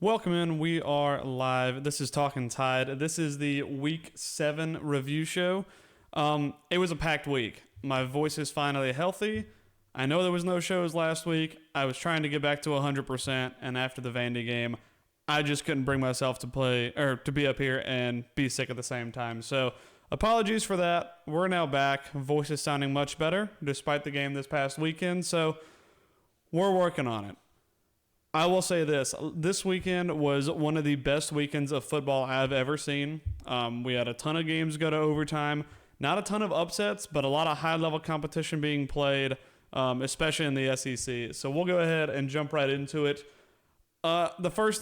Welcome in. We are live. This is Talking Tide. This is the Week 7 review show. It was a packed week. My voice is finally healthy. I know there was no shows last week. I was trying to get back to 100%, and after the Vandy game, I just couldn't bring myself to play or to be up here and be sick at the same time. So, apologies for that. We're now back. Voice is sounding much better despite the game this past weekend, so we're working on it. I will say this weekend was one of the best weekends of football I've ever seen. We had a ton of games go to overtime, not a ton of upsets, but a lot of high-level competition being played, especially in the SEC. So we'll go ahead and jump right into it. The first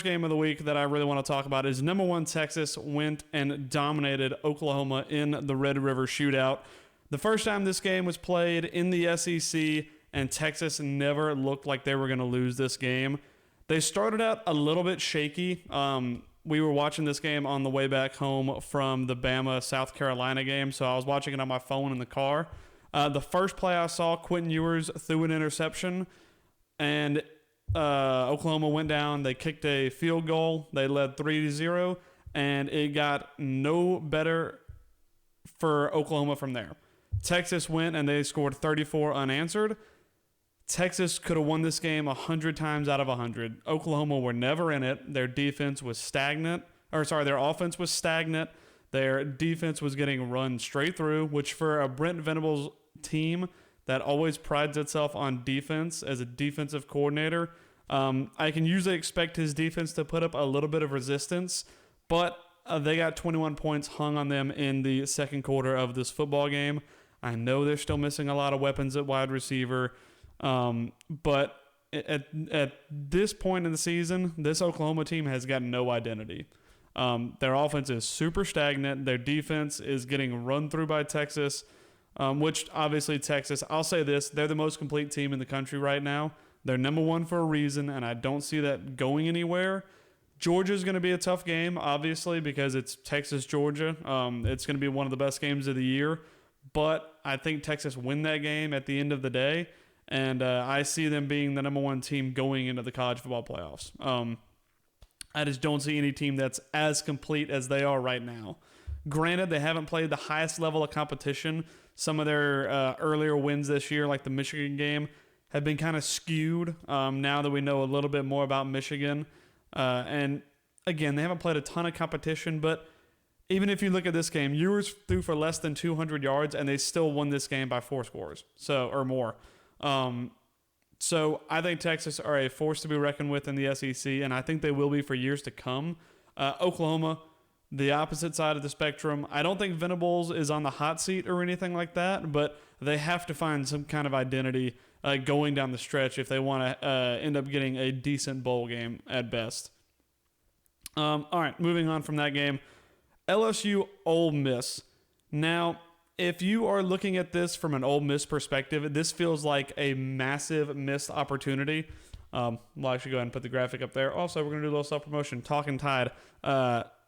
game of the week that I really want to talk about is number 1 Texas went and dominated Oklahoma in the Red River Shootout. The first time this game was played in the SEC, and Texas never looked like they were going to lose this game. They started out a little bit shaky. We were watching this game on the way back home from the Bama-South Carolina game, so I was watching it on my phone in the car. The first play I saw, Quentin Ewers threw an interception, and Oklahoma went down. They kicked a field goal. They led 3-0, and it got no better for Oklahoma from there. Texas went, and they scored 34 unanswered. Texas could have won this game 100 times out of 100. Oklahoma were never in it. Their offense was stagnant. Their defense was getting run straight through, which for a Brent Venables team that always prides itself on defense as a defensive coordinator, I can usually expect his defense to put up a little bit of resistance, but they got 21 points hung on them in the second quarter of this football game. I know they're still missing a lot of weapons at wide receiver. But at this point in the season, this Oklahoma team has got no identity. Their offense is super stagnant. Their defense is getting run through by Texas, which obviously Texas, I'll say this, they're the most complete team in the country right now. They're number 1 for a reason, and I don't see that going anywhere. Georgia's going to be a tough game, obviously, because it's Texas-Georgia. It's going to be one of the best games of the year, but I think Texas win that game at the end of the day. And I see them being the number 1 team going into the college football playoffs. I just don't see any team that's as complete as they are right now. Granted, they haven't played the highest level of competition. Some of their earlier wins this year, like the Michigan game, have been kind of skewed now that we know a little bit more about Michigan. And again, they haven't played a ton of competition, but even if you look at this game, Ewers threw for less than 200 yards, and they still won this game by 4 scores, or more. So I think Texas are a force to be reckoned with in the SEC, and I think they will be for years to come. Oklahoma, the opposite side of the spectrum. I don't think Venables is on the hot seat or anything like that, but they have to find some kind of identity going down the stretch if they want to end up getting a decent bowl game at best. All right, moving on from that game. LSU Ole Miss. Now, if you are looking at this from an Ole Miss perspective, this feels like a massive missed opportunity. We'll actually go ahead and put the graphic up there. Also, we're going to do a little self-promotion. Talking Tide.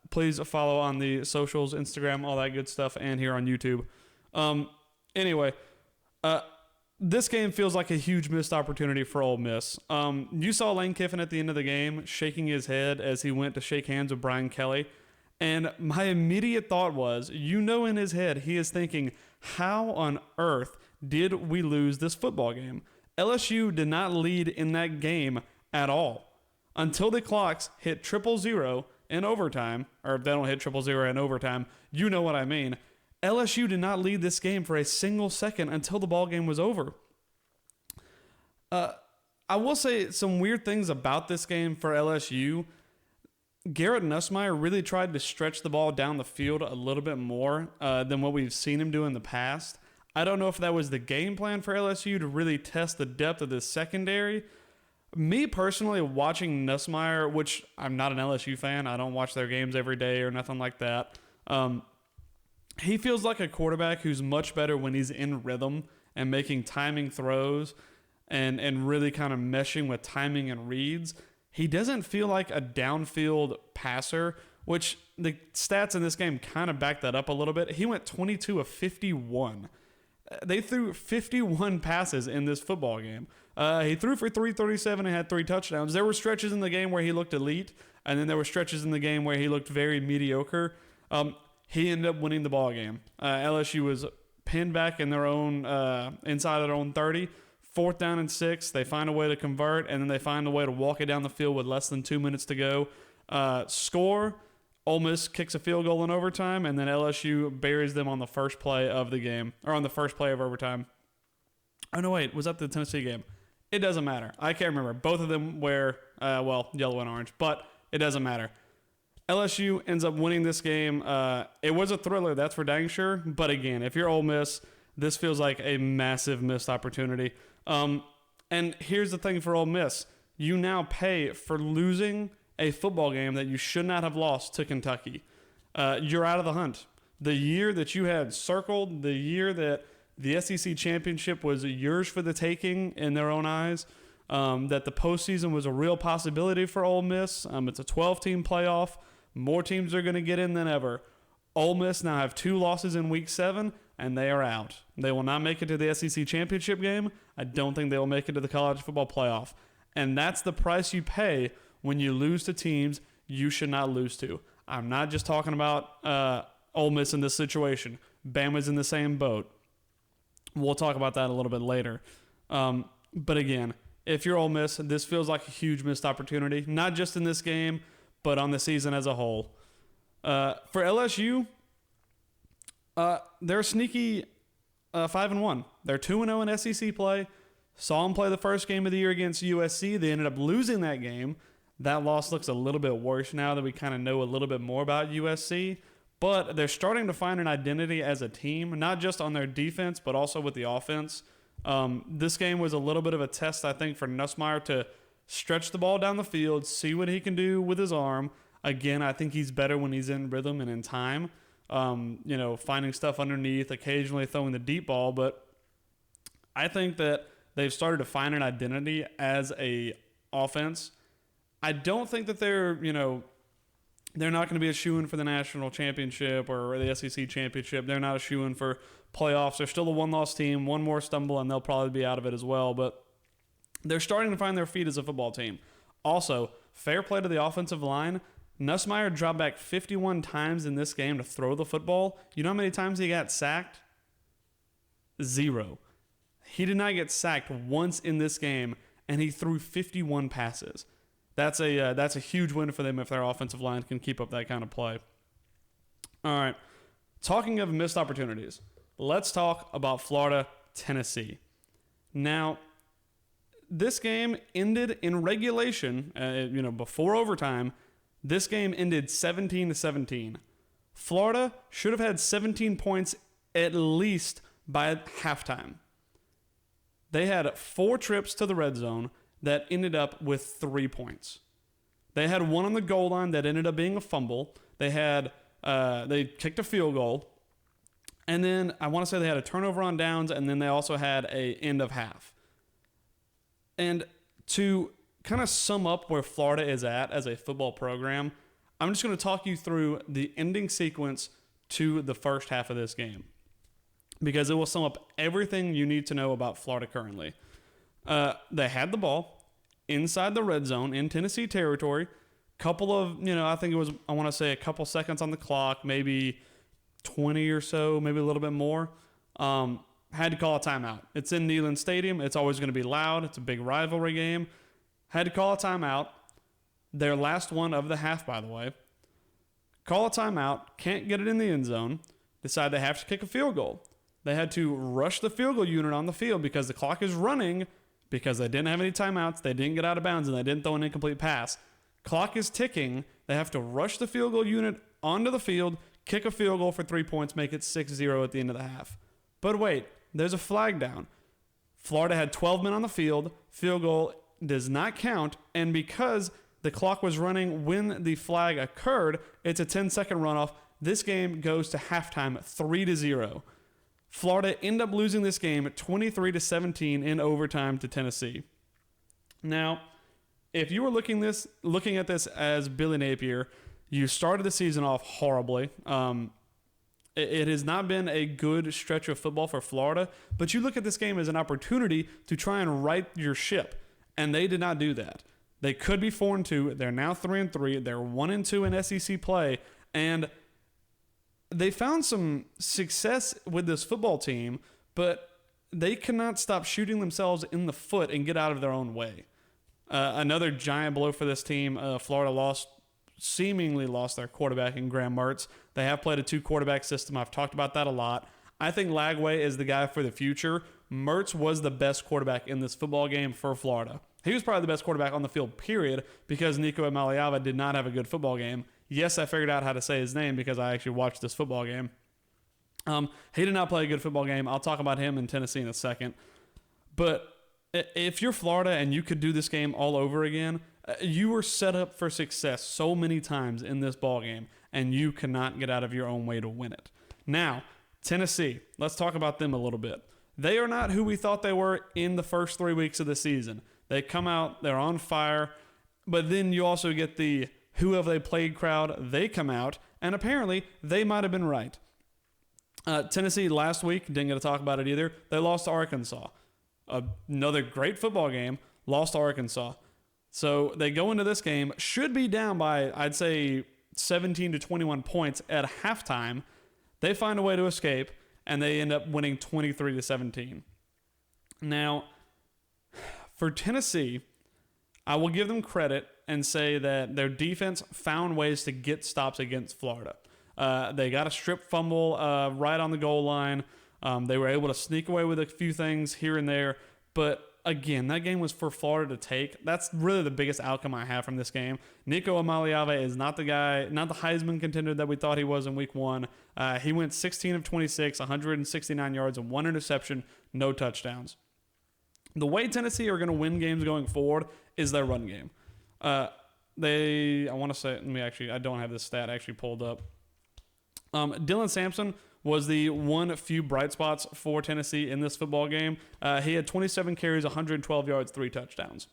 Please follow on the socials, Instagram, all that good stuff, and here on YouTube. Anyway, this game feels like a huge missed opportunity for Ole Miss. You saw Lane Kiffin at the end of the game shaking his head as he went to shake hands with Brian Kelly. And my immediate thought was, in his head, he is thinking, how on earth did we lose this football game? LSU did not lead in that game at all until the clocks hit 000 in overtime, or if they don't hit 000 in overtime, you know what I mean. LSU did not lead this game for a single second until the ball game was over. I will say some weird things about this game for LSU. Garrett Nussmeier really tried to stretch the ball down the field a little bit more than what we've seen him do in the past. I don't know if that was the game plan for LSU to really test the depth of this secondary. Me personally, watching Nussmeier, which I'm not an LSU fan, I don't watch their games every day or nothing like that. He feels like a quarterback who's much better when he's in rhythm and making timing throws and really kind of meshing with timing and reads. He doesn't feel like a downfield passer, which the stats in this game kind of back that up a little bit. He went 22 of 51. They threw 51 passes in this football game. He threw for 337 and had 3 touchdowns. There were stretches in the game where he looked elite, and then there were stretches in the game where he looked very mediocre. He ended up winning the ball game. LSU was pinned back in their own inside of their own 30. 4th down and 6. They find a way to convert, and then they find a way to walk it down the field with less than 2 minutes to go. Score. Ole Miss kicks a field goal in overtime, and then LSU buries them on the first play of the game, or on the first play of overtime. Oh, no, wait. Was that the Tennessee game? It doesn't matter. I can't remember. Both of them wear, yellow and orange, but it doesn't matter. LSU ends up winning this game. It was a thriller, that's for dang sure. But again, if you're Ole Miss, this feels like a massive missed opportunity. And here's the thing for Ole Miss. You now pay for losing a football game that you should not have lost to Kentucky. You're out of the hunt. The year that you had circled, the year that the SEC championship was yours for the taking in their own eyes, that the postseason was a real possibility for Ole Miss. It's a 12-team playoff. More teams are going to get in than ever. Ole Miss now have 2 losses in Week 7, and they are out. They will not make it to the SEC championship game. I don't think they will make it to the college football playoff. And that's the price you pay when you lose to teams you should not lose to. I'm not just talking about Ole Miss in this situation. Bama's in the same boat. We'll talk about that a little bit later. But again, if you're Ole Miss, this feels like a huge missed opportunity, not just in this game, but on the season as a whole. For LSU, they're sneaky 5-1. They're 2-0 in SEC play. Saw them play the first game of the year against USC. They ended up losing that game. That loss looks a little bit worse now that we kind of know a little bit more about USC. But they're starting to find an identity as a team, not just on their defense, but also with the offense. This game was a little bit of a test, I think, for Nussmeier to stretch the ball down the field, see what he can do with his arm. Again, I think he's better when he's in rhythm and in time. Finding stuff underneath, occasionally throwing the deep ball. But I think that they've started to find an identity as a offense. I don't think that they're not going to be a shoo-in for the national championship or the SEC championship. They're not a shoo-in for playoffs. They're still a one-loss team. One more stumble, and they'll probably be out of it as well. But they're starting to find their feet as a football team. Also, fair play to the offensive line. Nussmeier dropped back 51 times in this game to throw the football. You know how many times he got sacked? 0. He did not get sacked once in this game, and he threw 51 passes. That's a huge win for them if their offensive line can keep up that kind of play. All right. Talking of missed opportunities, let's talk about Florida, Tennessee. Now, this game ended in regulation, before overtime. This game ended 17-17. Florida should have had 17 points at least by halftime. They had 4 trips to the red zone that ended up with 3 points. They had one on the goal line that ended up being a fumble. They kicked a field goal. And then I want to say they had a turnover on downs, and then they also had a end of half. And to kind of sum up where Florida is at as a football program, I'm just going to talk you through the ending sequence to the first half of this game, because it will sum up everything you need to know about Florida currently. They had the ball inside the red zone in Tennessee territory. Couple of, I want to say a couple seconds on the clock, maybe 20 or so, maybe a little bit more. Had to call a timeout. It's in Neyland Stadium. It's always going to be loud. It's a big rivalry game. Had to call a timeout. Their last one of the half, by the way. Call a timeout. Can't get it in the end zone. Decide they have to kick a field goal. They had to rush the field goal unit on the field because the clock is running, because they didn't have any timeouts, they didn't get out of bounds, and they didn't throw an incomplete pass. Clock is ticking. They have to rush the field goal unit onto the field, kick a field goal for 3 points, make it 6-0 at the end of the half. But wait, there's a flag down. Florida had 12 men on the field. Field goal does not count, and because the clock was running when the flag occurred, it's a 10-second runoff. This game goes to halftime 3-0. Florida end up losing this game 23-17 in overtime to Tennessee. Now, if you were looking at this as Billy Napier, you started the season off horribly. It has not been a good stretch of football for Florida, but you look at this game as an opportunity to try and right your ship, and they did not do that. They could be 4-2. They're now 3-3. They're 1-2 in SEC play, and they found some success with this football team, but they cannot stop shooting themselves in the foot and get out of their own way. Another giant blow for this team. Florida seemingly lost their quarterback in Graham Mertz. They have played a 2-quarterback system. I've talked about that a lot. I think Lagway is the guy for the future. Mertz was the best quarterback in this football game for Florida. He was probably the best quarterback on the field, period, because Nico Amaliava did not have a good football game. Yes, I figured out how to say his name because I actually watched this football game. He did not play a good football game. I'll talk about him in Tennessee in a second. But if you're Florida and you could do this game all over again, you were set up for success so many times in this ball game, and you cannot get out of your own way to win it. Now, Tennessee, let's talk about them a little bit. They are not who we thought they were in the first 3 weeks of the season. They come out, they're on fire, but then you also get the who have they played crowd. They come out, and apparently they might have been right. Tennessee last week, didn't get to talk about it either. They lost to Arkansas. Another great football game, lost to Arkansas. So they go into this game, should be down by, I'd say, 17 to 21 points at halftime. They find a way to escape, and they end up winning 23 to 17. Now, for Tennessee, I will give them credit and say that their defense found ways to get stops against Florida. They got a strip fumble right on the goal line. They were able to sneak away with a few things here and there. But again, that game was for Florida to take. That's really the biggest outcome I have from this game. Nico Amaliava is not the guy, not the Heisman contender that we thought he was in week 1. He went 16 of 26, 169 yards, and 1 interception, no touchdowns. The way Tennessee are going to win games going forward is their run game. I want to say, I don't have this stat actually pulled up. Dylan Sampson was the few bright spots for Tennessee in this football game. He had 27 carries, 112 yards, 3 touchdowns.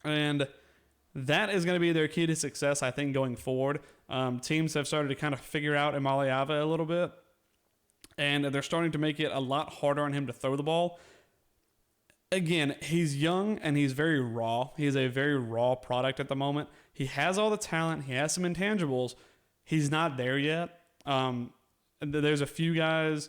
And that is going to be their key to success, I think, going forward. Teams have started to kind of figure out Amaliava a little bit, and they're starting to make it a lot harder on him to throw the ball. Again, he's young and he's very raw. He is a very raw product at the moment. He has all the talent. He has some intangibles. He's not there yet. There's a few guys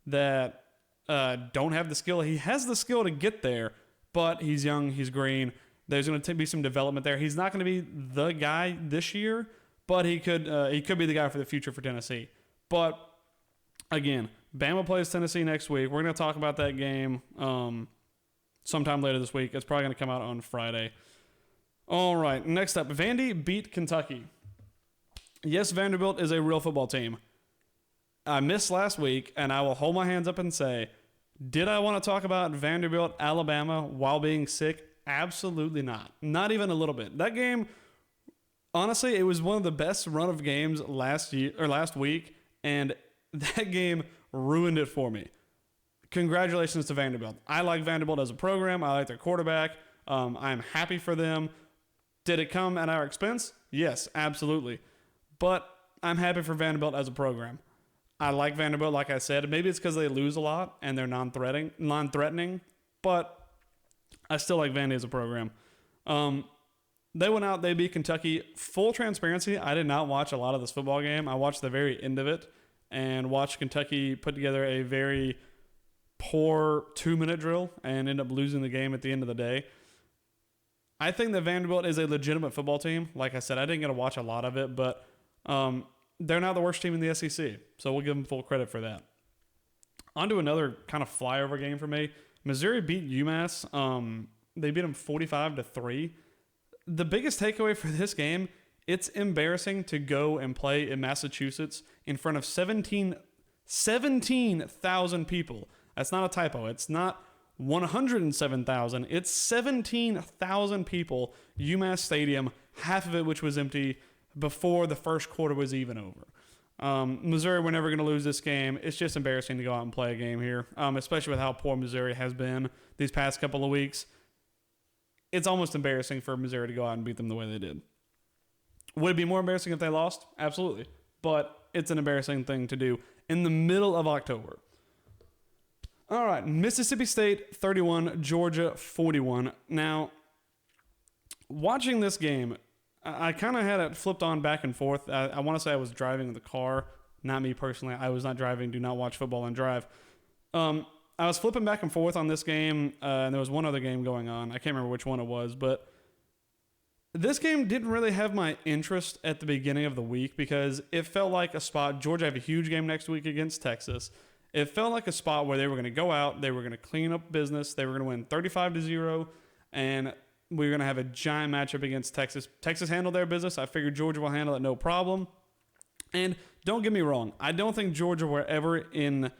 that don't have the skill. He has the skill to get there, but he's young. He's green. There's going to be some development there. He's not going to be the guy this year, but he could be the guy for the future for Tennessee. But again, Bama plays Tennessee next week. We're going to talk about that game sometime later this week. It's probably going to come out on Friday. All right, next up, Vandy beat Kentucky. Yes, Vanderbilt is a real football team. I missed last week, and I will hold my hands up and say, did I want to talk about Vanderbilt, Alabama while being sick? Absolutely not. Not even a little bit. That game, honestly, it was one of the best run of games last week, and that game ruined it for me. Congratulations to Vanderbilt. I like Vanderbilt as a program. I like their quarterback. I'm happy for them. Did it come at our expense? Yes, absolutely. But I'm happy for Vanderbilt as a program. I like Vanderbilt, like I said. Maybe it's because they lose a lot and they're non-threatening, but I still like Vandy as a program. They went out, they beat Kentucky. Full transparency, I did not watch a lot of this football game. I watched the very end of it and watched Kentucky put together a very poor 2-minute drill and end up losing the game at the end of the day. I think that Vanderbilt is a legitimate football team. Like I said, I didn't get to watch a lot of it, but they're now the worst team in the SEC, so we'll give them full credit for that. On to another kind of flyover game for me. Missouri beat UMass. They beat them 45-3. The biggest takeaway for this game, it's embarrassing to go and play in Massachusetts in front of 17,000 people. That's not a typo. It's not 107,000. It's 17,000 people, UMass Stadium, half of it which was empty before the first quarter was even over. Missouri, we're never going to lose this game. It's just embarrassing to go out and play a game here, especially with how poor Missouri has been these past couple of weeks. It's almost embarrassing for Missouri to go out and beat them the way they did. Would it be more embarrassing if they lost? Absolutely. but it's an embarrassing thing to do in the middle of October. All right, Mississippi State 31, Georgia 41. Now, watching this game, I kind of had it flipped on back and forth. I want to say I was driving the car. Not me personally. I was not driving. Do not watch football and drive. I was flipping back and forth on this game, and there was one other game going on. I can't remember which one it was, but this game didn't really have my interest at the beginning of the week because it felt like a spot. Georgia have a huge game next week against Texas. It felt like a spot where they were going to go out, they were going to clean up business, they were going to win 35-0, and we were going to have a giant matchup against Texas. Texas handled their business. I figured Georgia will handle it no problem. And don't get me wrong, I don't think Georgia were ever in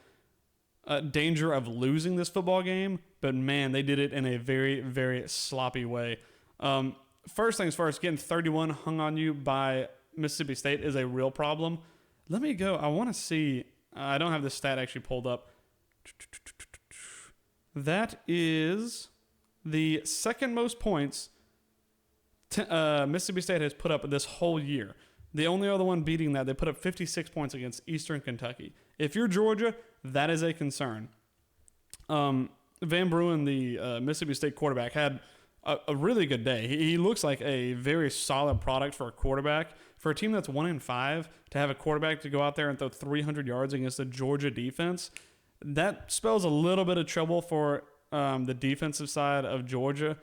danger of losing this football game, but man, they did it in a very, very sloppy way. First things first, getting 31 hung on you by Mississippi State is a real problem. Let me go. I want to see. I don't have the stat actually pulled up. That is the second most points Mississippi State has put up this whole year. The only other one beating that, they put up 56 points against Eastern Kentucky. If you're Georgia, that is a concern. Van Bruin, the Mississippi State quarterback, had a really good day. He looks like a very solid product for a quarterback. For a team that's 1-5, to have a quarterback to go out there and throw 300 yards against the Georgia defense, that spells a little bit of trouble for the defensive side of Georgia.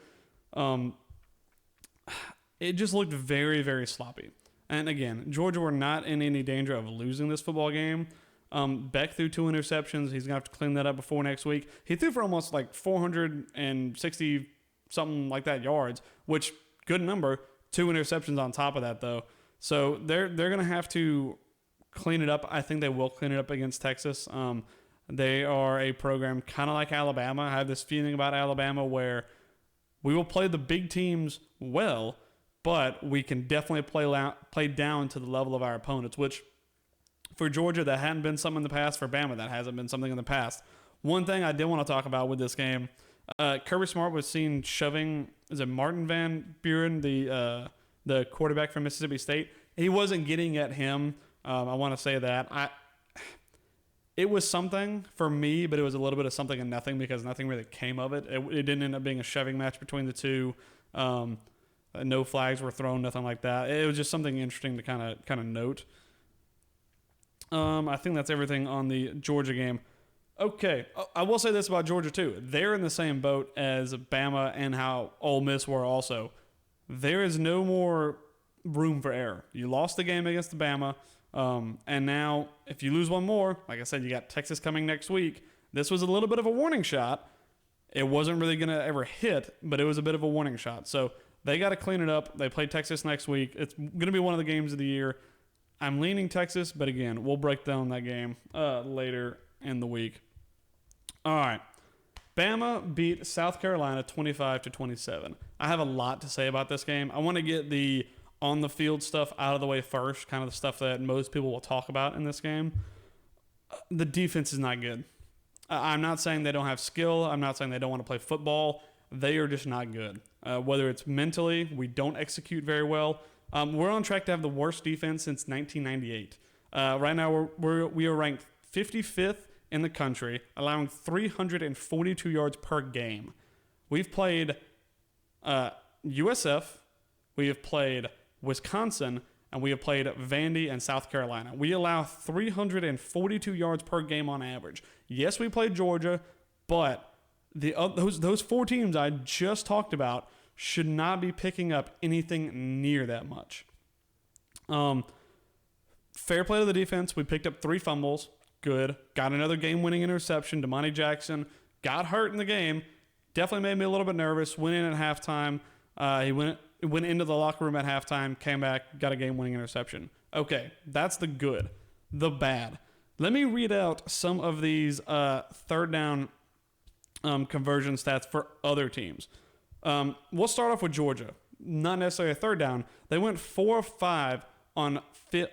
It just looked very, very sloppy. And again, Georgia were not in any danger of losing this football game. Beck threw 2 interceptions. He's going to have to clean that up before next week. He threw for almost like 460 something like that yards, which good number. 2 interceptions on top of that though. So they're going to have to clean it up. I think they will clean it up against Texas. They are a program kind of like Alabama. I have this feeling about Alabama where we will play the big teams well, but we can definitely play down to the level of our opponents, which for Georgia, that hadn't been something in the past. For Bama, that hasn't been something in the past. One thing I did want to talk about with this game, Kirby Smart was seen shoving, is it Martin Van Buren, the quarterback from Mississippi State? He wasn't getting at him. I want to say that. It was something for me, but it was a little bit of something and nothing because nothing really came of it. It didn't end up being a shoving match between the two. No flags were thrown, nothing like that. It was just something interesting to kind of note. I think that's everything on the Georgia game. Okay, I will say this about Georgia too. They're in the same boat as Bama and how Ole Miss were also. There is no more room for error. You lost the game against Bama, and now if you lose one more, like I said, you got Texas coming next week. This was a little bit of a warning shot. It wasn't really going to ever hit, but it was a bit of a warning shot. So they got to clean it up. They play Texas next week. It's going to be one of the games of the year. I'm leaning Texas, but again, we'll break down that game later in the week. All right. Bama beat South Carolina 25-27. I have a lot to say about this game. I want to get the on-the-field stuff out of the way first, kind of the stuff that most people will talk about in this game. The defense is not good. I'm not saying they don't have skill. I'm not saying they don't want to play football. They are just not good. Whether it's mentally, we don't execute very well. We're on track to have the worst defense since 1998. Right now, we are ranked 55th in the country, allowing 342 yards per game. We've played USF, we have played Wisconsin, and we have played Vandy and South Carolina. We allow 342 yards per game on average. Yes, we played Georgia, but those 4 teams I just talked about should not be picking up anything near that much. Fair play to the defense. We picked up 3 fumbles. Good. Got another game-winning interception. Damani Jackson got hurt in the game. Definitely made me a little bit nervous. Went in at halftime. He went into the locker room at halftime, came back, got a game-winning interception. Okay, that's the good. The bad. Let me read out some of these third down conversion stats for other teams. We'll start off with Georgia. Not necessarily a third down. They went 4 of 5 they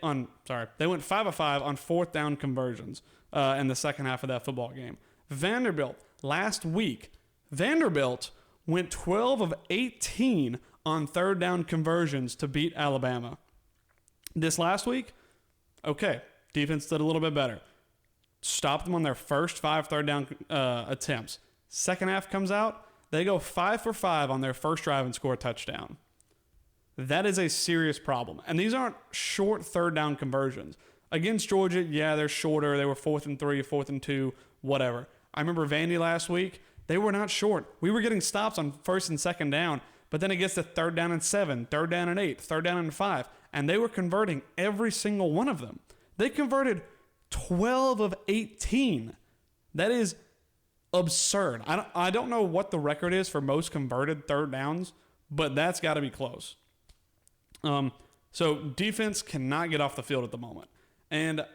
went 5 of 5 on fourth down conversions in the second half of that football game. Vanderbilt last week, went 12 of 18 on third down conversions to beat Alabama. This last week, Okay, defense did a little bit better. Stopped them on their first 5 third down attempts. Second half comes out, they go 5 for 5 on their first drive and score a touchdown. That is a serious problem. And these aren't short third down conversions. Against Georgia, yeah, they're shorter. They were 4th and 3, 4th and 2, whatever. I remember Vandy last week. They were not short. We were getting stops on first and second down, but then it gets to 3rd down and 7, 3rd down and 8, 3rd down and 5, and they were converting every single one of them. They converted 12 of 18. That is absurd. I don't know what the record is for most converted third downs, but that's got to be close. So defense cannot get off the field at the moment. And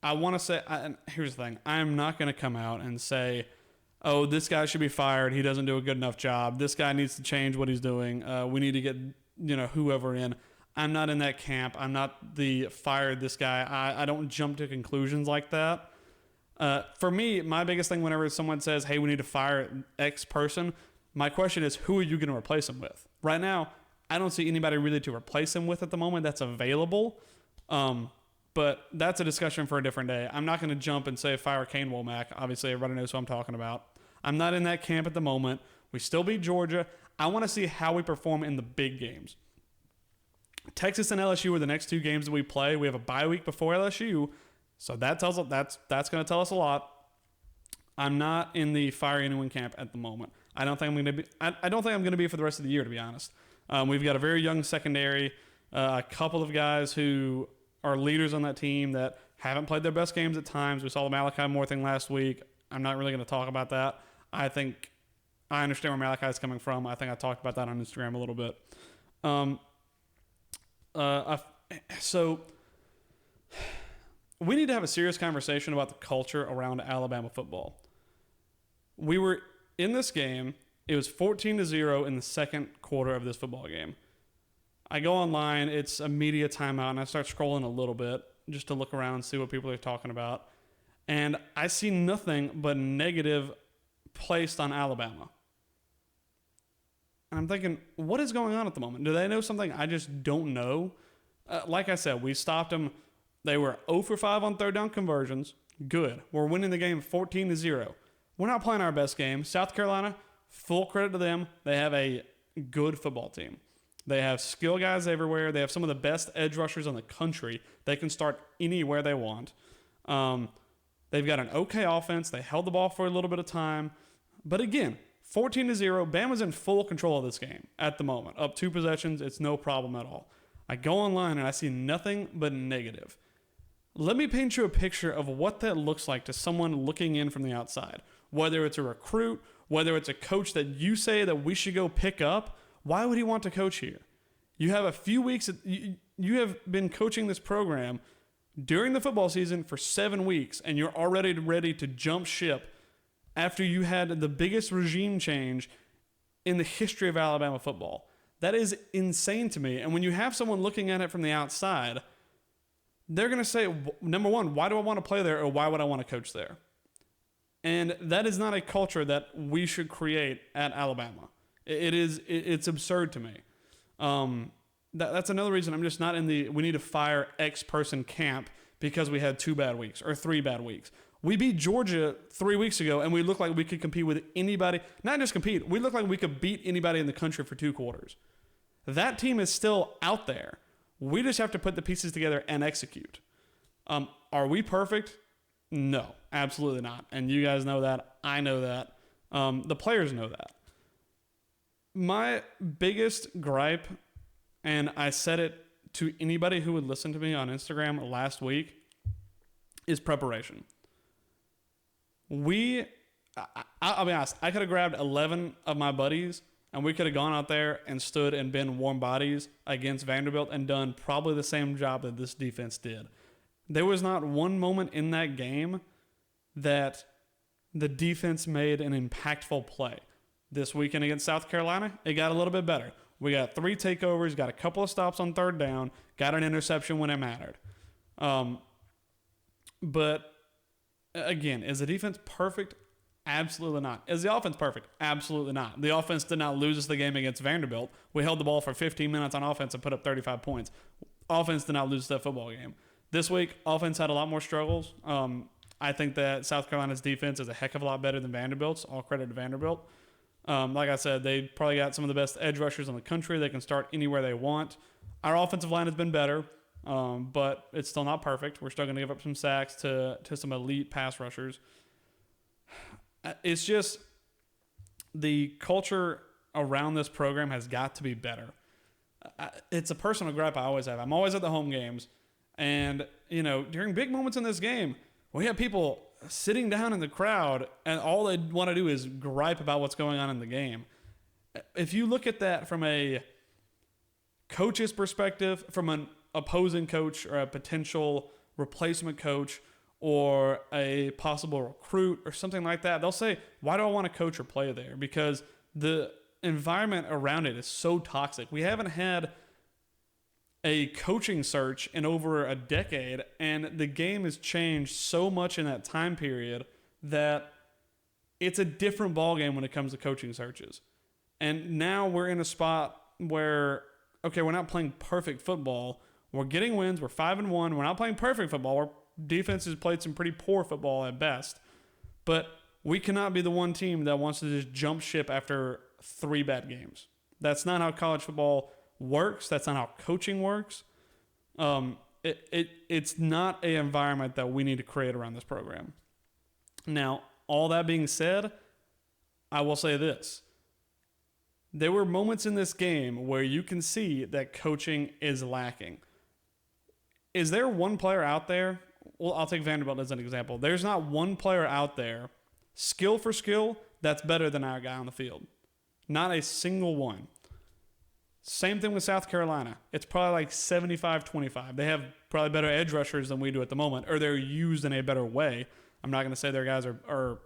I want to say, here's the thing. I'm not going to come out and say, oh, this guy should be fired. He doesn't do a good enough job. This guy needs to change what he's doing. We need to get, whoever in. I'm not in that camp. I'm not the fired this guy. I don't jump to conclusions like that. For me, my biggest thing whenever someone says, hey, we need to fire X person, my question is, who are you going to replace him with? Right now, I don't see anybody really to replace him with at the moment that's available. But that's a discussion for a different day. I'm not going to jump and say fire Kane Womack. Obviously, everybody knows who I'm talking about. I'm not in that camp at the moment. We still beat Georgia. I want to see how we perform in the big games. Texas and LSU are the next 2 games that we play. We have a bye week before LSU, so that's going to tell us a lot. I'm not in the fire anyone camp at the moment. I don't think I'm going to be. I don't think I'm going to be for the rest of the year, to be honest. We've got a very young secondary, a couple of guys who are leaders on that team that haven't played their best games at times. We saw the Malachi Moore thing last week. I'm not really going to talk about that. I think I understand where Malachi is coming from. I think I talked about that on Instagram a little bit. So we need to have a serious conversation about the culture around Alabama football. We were in this game. It was 14-0 in the second quarter of this football game. I go online. It's a media timeout, and I start scrolling a little bit just to look around and see what people are talking about. And I see nothing but negative placed on Alabama. And I'm thinking, what is going on at the moment? Do they know something I just don't know? Like I said, we stopped them. They were 0 for 5 on third down conversions. Good. We're winning the game 14-0. We're not playing our best game. South Carolina, full credit to them. They have a good football team. They have skill guys everywhere. They have some of the best edge rushers in the country. They can start anywhere they want. They've got an okay offense. They held the ball for a little bit of time. But again, 14-0, Bama's in full control of this game at the moment. Up 2 possessions, it's no problem at all. I go online and I see nothing but negative. Let me paint you a picture of what that looks like to someone looking in from the outside. Whether it's a recruit, whether it's a coach that you say that we should go pick up, why would he want to coach here? You have a few weeks, you have been coaching this program during the football season for 7 weeks, and you're already ready to jump ship after you had the biggest regime change in the history of Alabama football. That is insane to me. And when you have someone looking at it from the outside, they're going to say, number one, why do I want to play there, or why would I want to coach there? And that is not a culture that we should create at Alabama. It's absurd to me. That's another reason I'm just not in the we need to fire X person camp because we had 2 bad weeks or 3 bad weeks. We beat Georgia 3 weeks ago, and we looked like we could compete with anybody. Not just compete. We looked like we could beat anybody in the country for 2 quarters. That team is still out there. We just have to put the pieces together and execute. Are we perfect? No, absolutely not. And you guys know that. I know that. The players know that. My biggest gripe, and I said it to anybody who would listen to me on Instagram last week, is preparation. I'll be honest, I could have grabbed 11 of my buddies and we could have gone out there and stood and been warm bodies against Vanderbilt and done probably the same job that this defense did. There was not one moment in that game that the defense made an impactful play. This weekend against South Carolina, it got a little bit better. We got 3 takeovers, got a couple of stops on third down, got an interception when it mattered. But again, is the defense perfect? Absolutely not. Is the offense perfect? Absolutely not. The offense did not lose us the game against Vanderbilt. We held the ball for 15 minutes on offense and put up 35 points. Offense did not lose that football game. This week, offense had a lot more struggles. I think that South Carolina's defense is a heck of a lot better than Vanderbilt's. All credit to Vanderbilt. Like I said, they probably got some of the best edge rushers in the country. They can start anywhere they want. Our offensive line has been better, but it's still not perfect. We're still going to give up some sacks to some elite pass rushers. It's just the culture around this program has got to be better. It's a personal gripe I always have. I'm always at the home games, and during big moments in this game, we have people sitting down in the crowd, and all they want to do is gripe about what's going on in the game. If you look at that from a coach's perspective, from an opposing coach or a potential replacement coach or a possible recruit or something like that, they'll say, why do I want to coach or play there? Because the environment around it is so toxic. We haven't had a coaching search in over a decade, and the game has changed so much in that time period that it's a different ballgame when it comes to coaching searches. And now we're in a spot where, okay, we're not playing perfect football. We're getting wins. We're 5-1. We're not playing perfect football. Our defense has played some pretty poor football at best. But we cannot be the one team that wants to just jump ship after 3 bad games. That's not how college football works. That's not how coaching works. It's not an environment that we need to create around this program. Now, all that being said, I will say this. There were moments in this game where you can see that coaching is lacking. Is there one player out there? Well, I'll take Vanderbilt as an example. There's not one player out there, skill for skill, that's better than our guy on the field. Not a single one. Same thing with South Carolina. It's probably like 75-25. They have probably better edge rushers than we do at the moment, or they're used in a better way. I'm not going to say their guys are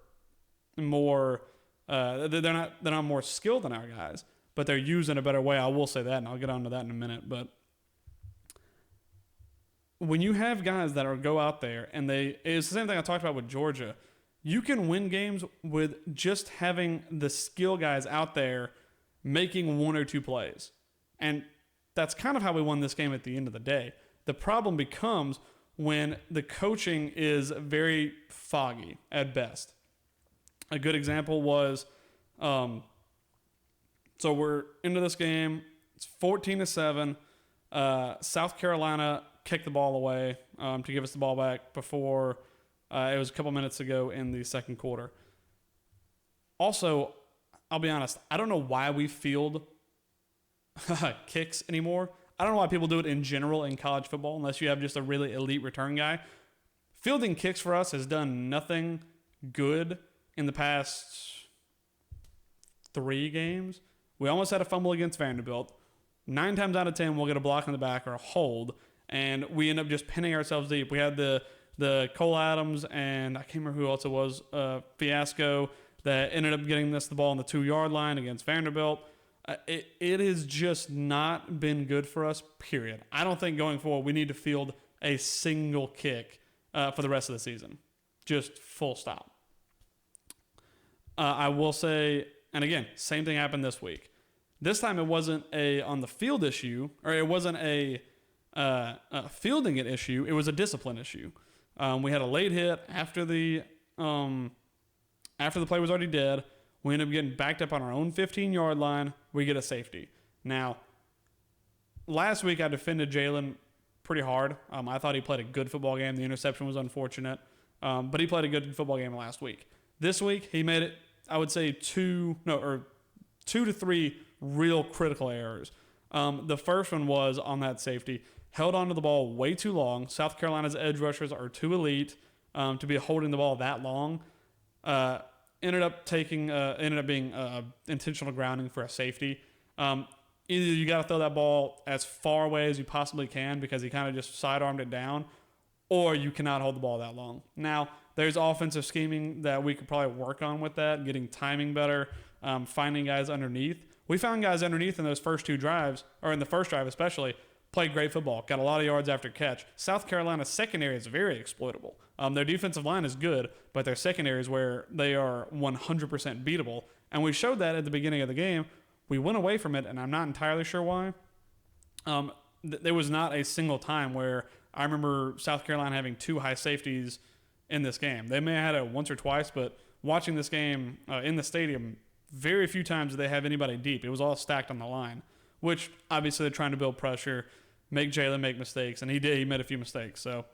more they're not more skilled than our guys, but they're used in a better way. I will say that, and I'll get onto that in a minute. But when you have guys that go out there and it's the same thing I talked about with Georgia. You can win games with just having the skill guys out there making 1 or 2 plays. And that's kind of how we won this game at the end of the day. The problem becomes when the coaching is very foggy at best. A good example was, so we're into this game. It's 14-7. South Carolina kicked the ball away to give us the ball back before it was a couple minutes ago in the second quarter. Also, I'll be honest, I don't know why we field kicks anymore. I don't know why people do it in general in college football unless you have just a really elite return guy. Fielding kicks for us has done nothing good in the past 3 games. We almost had a fumble against Vanderbilt. 9 times out of 10, we'll get a block in the back or a hold, and we end up just pinning ourselves deep. We had the Cole Adams and I can't remember who else it was, fiasco that ended up getting us the ball on the 2-yard line against Vanderbilt. It has just not been good for us, period. I don't think going forward we need to field a single kick for the rest of the season. Just full stop. I will say, and again, same thing happened this week. This time it wasn't a on the field issue, or it wasn't a fielding it issue. It was a discipline issue. We had a late hit after the play was already dead. We ended up getting backed up on our own 15-yard line. We get a safety. Now, last week I defended Jalen pretty hard. I thought he played a good football game. The interception was unfortunate, but he played a good football game last week. This week he made it, I would say, 2 to 3 real critical errors. The first one was on that safety. Held onto the ball way too long. South Carolina's edge rushers are too elite to be holding the ball that long. Ended up being intentional grounding for a safety. Either you got to throw that ball as far away as you possibly can because he kind of just sidearmed it down, or you cannot hold the ball that long. Now, there's offensive scheming that we could probably work on with that, getting timing better, finding guys underneath. We found guys underneath in those first 2 drives, or in the first drive especially, played great football, got a lot of yards after catch. South Carolina's secondary is very exploitable. Their defensive line is good, but their secondary is where they are 100% beatable. And we showed that at the beginning of the game. We went away from it, and I'm not entirely sure why. There was not a single time where I remember South Carolina having 2 high safeties in this game. They may have had it once or twice, but watching this game in the stadium, very few times did they have anybody deep. It was all stacked on the line, which obviously they're trying to build pressure, make Jalen make mistakes, and he did. He made a few mistakes. So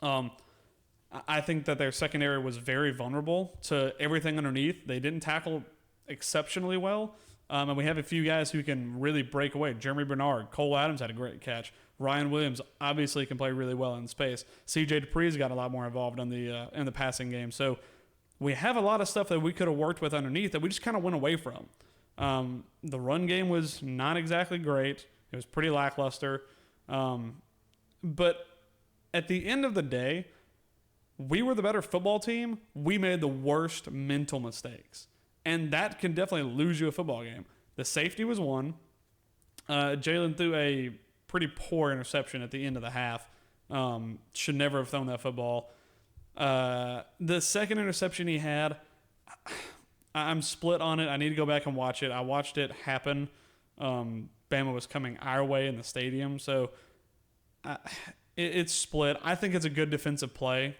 I think that their secondary was very vulnerable to everything underneath. They didn't tackle exceptionally well. And we have a few guys who can really break away. Jeremy Bernard, Cole Adams had a great catch. Ryan Williams obviously can play really well in space. C.J. Dupree's got a lot more involved in the passing game. So we have a lot of stuff that we could have worked with underneath that we just kind of went away from. The run game was not exactly great. It was pretty lackluster. But at the end of the day, we were the better football team. We made the worst mental mistakes. And that can definitely lose you a football game. The safety was one. Jalen threw a pretty poor interception at the end of the half. Should never have thrown that football. The second interception he had, I'm split on it. I need to go back and watch it. I watched it happen. Bama was coming our way in the stadium. So it's split. I think it's a good defensive play.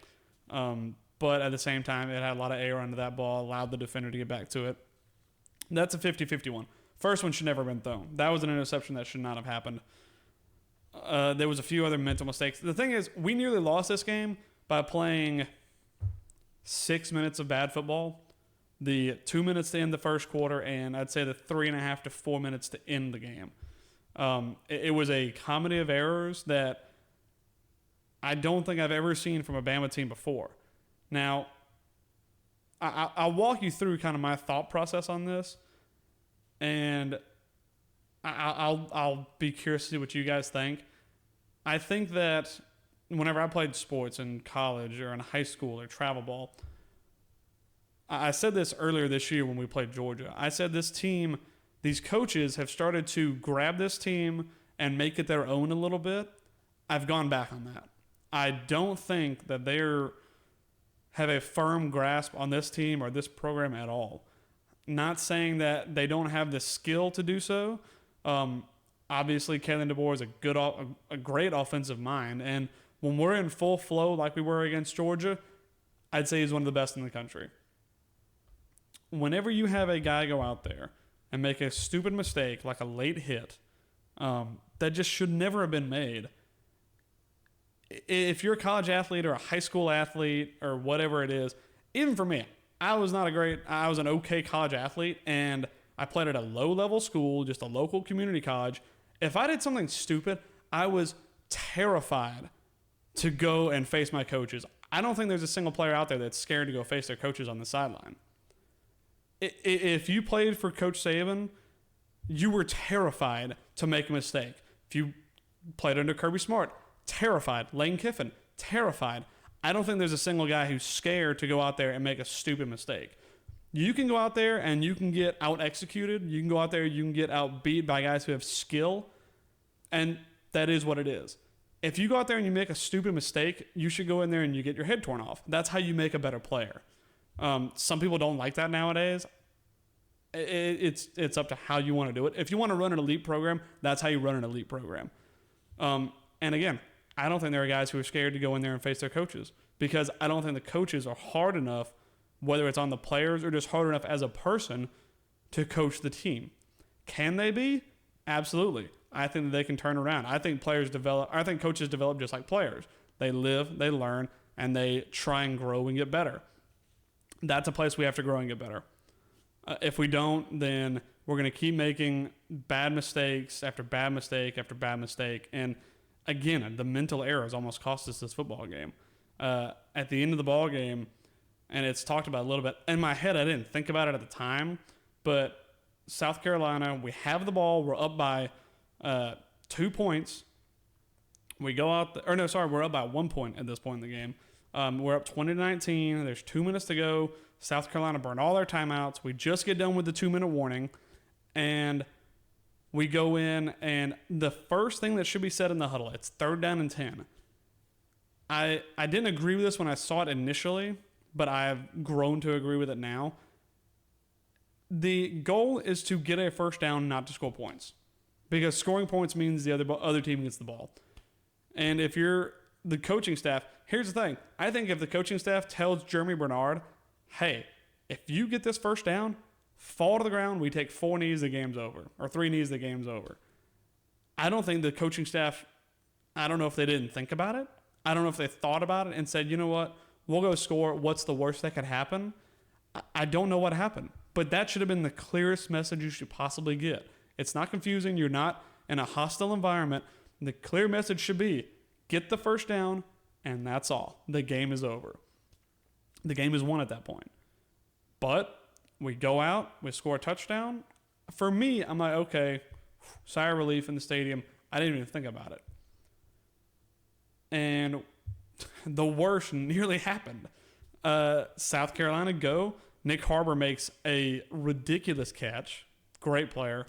But at the same time, it had a lot of air under that ball, allowed the defender to get back to it. That's a 50-50 one. First one should never have been thrown. That was an interception that should not have happened. There was a few other mental mistakes. The thing is, we nearly lost this game by playing 6 minutes of bad football, the 2 minutes to end the first quarter, and I'd say the 3.5 to 4 minutes to end the game. It was a comedy of errors that I don't think I've ever seen from a Bama team before. Now, I'll walk you through kind of my thought process on this, and I'll be curious to see what you guys think. I think that whenever I played sports in college or in high school or travel ball, I said this earlier this year when we played Georgia. I said this team, these coaches have started to grab this team and make it their own a little bit. I've gone back on that. I don't think that they're have a firm grasp on this team or this program at all. Not saying that they don't have the skill to do so. Obviously, Kalen DeBoer is a great offensive mind, and when we're in full flow like we were against Georgia, I'd say he's one of the best in the country. Whenever you have a guy go out there and make a stupid mistake like a late hit that just should never have been made, if you're a college athlete or a high school athlete or whatever it is, even for me, I was an okay college athlete, and I played at a low-level school, just a local community college. If I did something stupid, I was terrified to go and face my coaches. I don't think there's a single player out there that's scared to go face their coaches on the sideline. If you played for Coach Saban, you were terrified to make a mistake. If you played under Kirby Smart, terrified. Lane Kiffin, terrified. I don't think there's a single guy who's scared to go out there and make a stupid mistake. You can go out there and you can get out-executed. You can go out there, you can get outbeat by guys who have skill, and that is what it is. If you go out there and you make a stupid mistake, you should go in there and you get your head torn off. That's how you make a better player. Some people don't like that nowadays. It's up to how you want to do it. If you want to run an elite program, that's how you run an elite program. And again, I don't think there are guys who are scared to go in there and face their coaches, because I don't think the coaches are hard enough, whether it's on the players or just hard enough as a person, to coach the team. Can they be? Absolutely. I think that they can turn around. I think coaches develop just like players. They live, they learn, and they try and grow and get better. That's a place we have to grow and get better. If we don't, then we're going to keep making bad mistakes after bad mistake after bad mistake. And again, the mental errors almost cost us this football game. At the end of the ball game, and it's talked about a little bit. In my head, I didn't think about it at the time, but South Carolina, we have the ball. We're up by 2 points. We go out, we're up by 1 point at this point in the game. We're up 20-19. There's 2 minutes to go. South Carolina burned all their timeouts. We just get done with the 2-minute warning, and we go in, and the first thing that should be said in the huddle, it's 3rd down and 10. I didn't agree with this when I saw it initially, but I've grown to agree with it now. The goal is to get a first down, not to score points, because scoring points means the other team gets the ball. And if you're the coaching staff, here's the thing. I think if the coaching staff tells Jeremy Bernard, hey, if you get this first down, fall to the ground, we take 4 knees, the game's over. Or 3 knees, the game's over. I don't think the coaching staff, I don't know if they didn't think about it. I don't know if they thought about it and said, you know what, we'll go score. What's the worst that could happen? I don't know what happened. But that should have been the clearest message you should possibly get. It's not confusing. You're not in a hostile environment. The clear message should be, get the first down, and that's all. The game is over. The game is won at that point. But we go out, we score a touchdown. For me, I'm like, okay, sigh of relief in the stadium. I didn't even think about it. And the worst nearly happened. South Carolina go. Nick Harbor makes a ridiculous catch. Great player.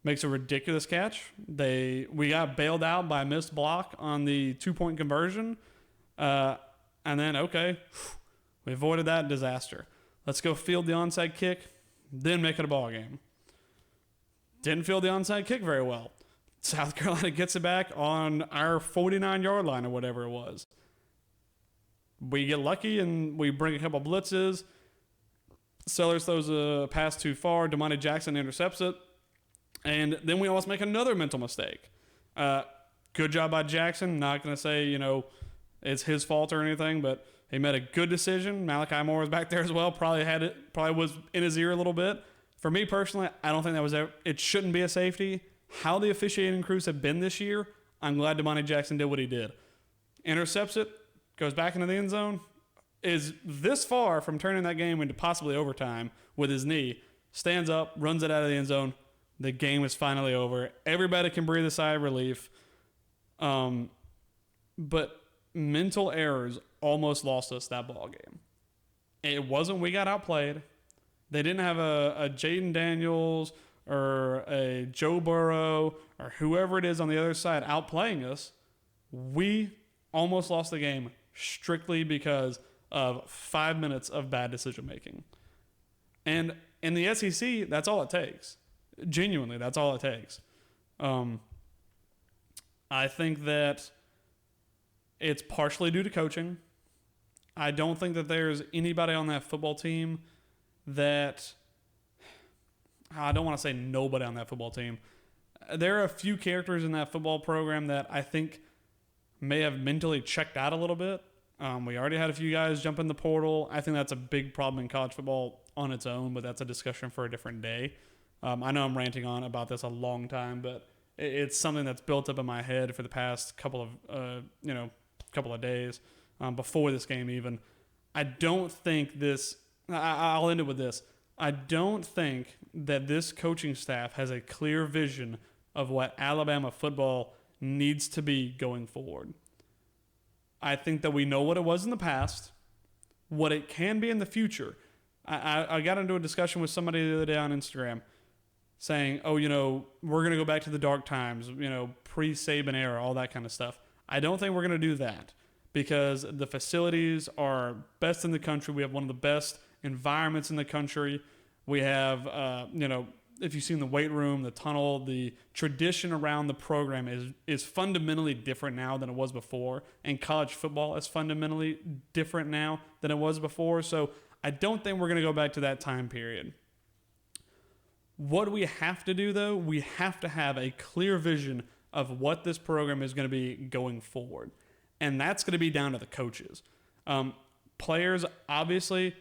Makes a ridiculous catch. We got bailed out by a missed block on the 2-point conversion. And then, okay, we avoided that disaster. Let's go field the onside kick, then make it a ball game. Didn't field the onside kick very well. South Carolina gets it back on our 49-yard line or whatever it was. We get lucky and we bring a couple blitzes. Sellers throws a pass too far. Damani Jackson intercepts it. And then we almost make another mental mistake. Good job by Jackson. Not going to say, it's his fault or anything, but he made a good decision. Malachi Moore was back there as well. Probably was in his ear a little bit. For me personally, I don't think it shouldn't be a safety. How the officiating crews have been this year, I'm glad Damani Jackson did what he did. Intercepts it, goes back into the end zone, is this far from turning that game into possibly overtime with his knee, stands up, runs it out of the end zone. The game is finally over. Everybody can breathe a sigh of relief. But mental errors almost lost us that ball game. It wasn't we got outplayed. They didn't have a Jaden Daniels or a Joe Burrow or whoever it is on the other side outplaying us. We almost lost the game strictly because of 5 minutes of bad decision making. And in the SEC, that's all it takes. Genuinely, that's all it takes. I think that it's partially due to coaching. I don't think that there's anybody on that football team that... I don't want to say nobody on that football team. There are a few characters in that football program that I think may have mentally checked out a little bit. We already had a few guys jump in the portal. I think that's a big problem in college football on its own, but that's a discussion for a different day. I know I'm ranting on about this a long time, but it's something that's built up in my head for the past couple of days, before this game even. I don't think this... I'll end it with this. I don't think that this coaching staff has a clear vision of what Alabama football needs to be going forward. I think that we know what it was in the past, what it can be in the future. I got into a discussion with somebody the other day on Instagram saying, we're going to go back to the dark times, pre-Saban era, all that kind of stuff. I don't think we're going to do that because the facilities are best in the country. We have one of the best environments in the country. We have, if you've seen the weight room, the tunnel, the tradition around the program is fundamentally different now than it was before. And college football is fundamentally different now than it was before. So I don't think we're going to go back to that time period. What we have to do, though, we have to have a clear vision of what this program is going to be going forward. And that's going to be down to the coaches. Players, obviously...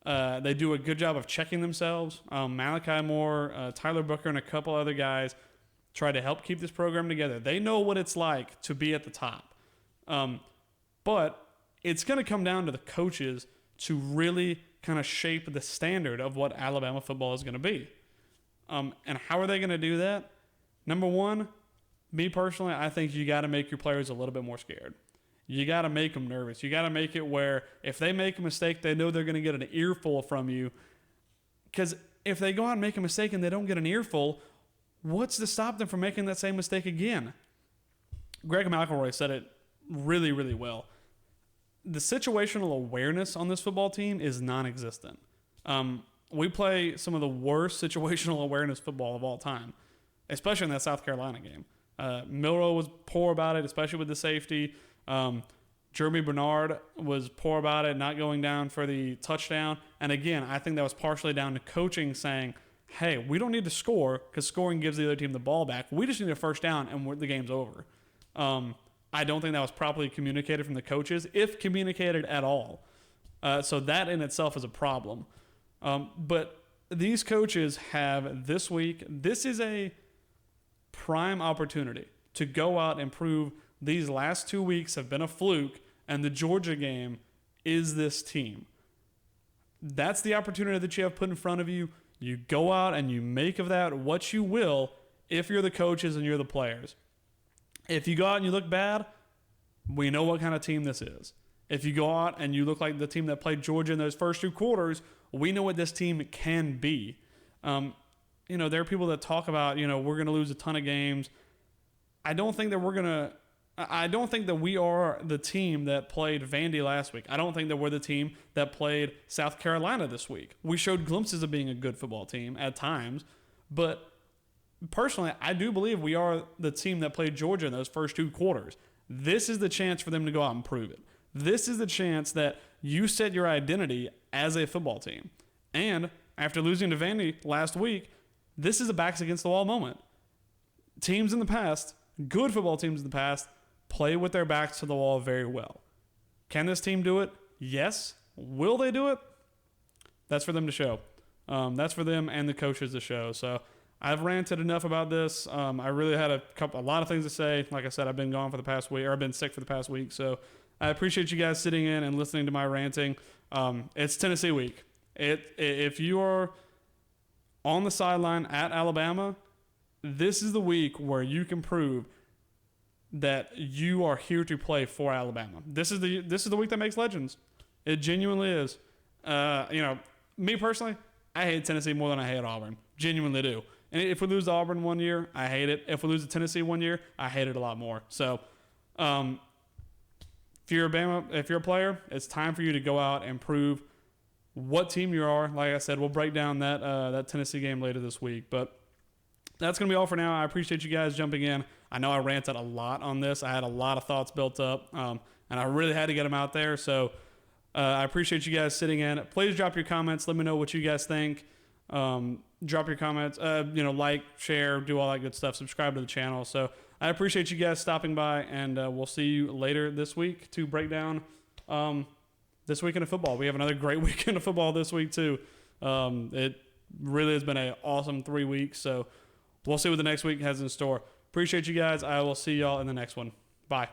they do a good job of checking themselves. Malachi Moore, Tyler Booker, and a couple other guys try to help keep this program together. They know what it's like to be at the top. But it's going to come down to the coaches to really kind of shape the standard of what Alabama football is going to be. And how are they going to do that? Number one, me personally, I think you got to make your players a little bit more scared. You got to make them nervous. You got to make it where if they make a mistake, they know they're going to get an earful from you. Because if they go out and make a mistake and they don't get an earful, what's to stop them from making that same mistake again? Greg McElroy said it really, really well. The situational awareness on this football team is non-existent. We play some of the worst situational awareness football of all time, especially in that South Carolina game. Milroe was poor about it, especially with the safety. Jeremy Bernard was poor about it, not going down for the touchdown. And again, I think that was partially down to coaching saying, hey, we don't need to score because scoring gives the other team the ball back. We just need a first down and the game's over. I don't think that was properly communicated from the coaches, if communicated at all. So that in itself is a problem. But these coaches have this week, this is a prime opportunity to go out and prove these last 2 weeks have been a fluke, and the Georgia game is this team. That's the opportunity that you have put in front of you. You go out and you make of that what you will if you're the coaches and you're the players. If you go out and you look bad, we know what kind of team this is. If you go out and you look like the team that played Georgia in those first 2 quarters, we know what this team can be. There are people that talk about, we're going to lose a ton of games. I don't think that we are the team that played Vandy last week. I don't think that we're the team that played South Carolina this week. We showed glimpses of being a good football team at times, but personally, I do believe we are the team that played Georgia in those first 2 quarters. This is the chance for them to go out and prove it. This is the chance that you set your identity as a football team. And after losing to Vandy last week, this is a backs against the wall moment. Teams in the past, good football teams in the past, play with their backs to the wall very well. Can this team do it? Yes. Will they do it? That's for them to show. That's for them and the coaches to show. So I've ranted enough about this. I really had a lot of things to say. Like I said, I've been gone for the past week, or I've been sick for the past week. So I appreciate you guys sitting in and listening to my ranting. It's Tennessee week. If you are on the sideline at Alabama, this is the week where you can prove that you are here to play for Alabama. This is the week that makes legends. It genuinely is. Me personally, I hate Tennessee more than I hate Auburn. Genuinely do. And if we lose to Auburn one year, I hate it. If we lose to Tennessee one year, I hate it a lot more. So, if you're a player, it's time for you to go out and prove what team you are. Like I said, we'll break down that Tennessee game later this week. But that's going to be all for now. I appreciate you guys jumping in. I know I ranted a lot on this. I had a lot of thoughts built up, and I really had to get them out there. So I appreciate you guys sitting in. Please drop your comments. Let me know what you guys think. Drop your comments. Like, share, do all that good stuff. Subscribe to the channel. So I appreciate you guys stopping by, and we'll see you later this week to break down this weekend of football. We have another great weekend of football this week too. It really has been an awesome 3 weeks. So we'll see what the next week has in store. Appreciate you guys. I will see y'all in the next one. Bye.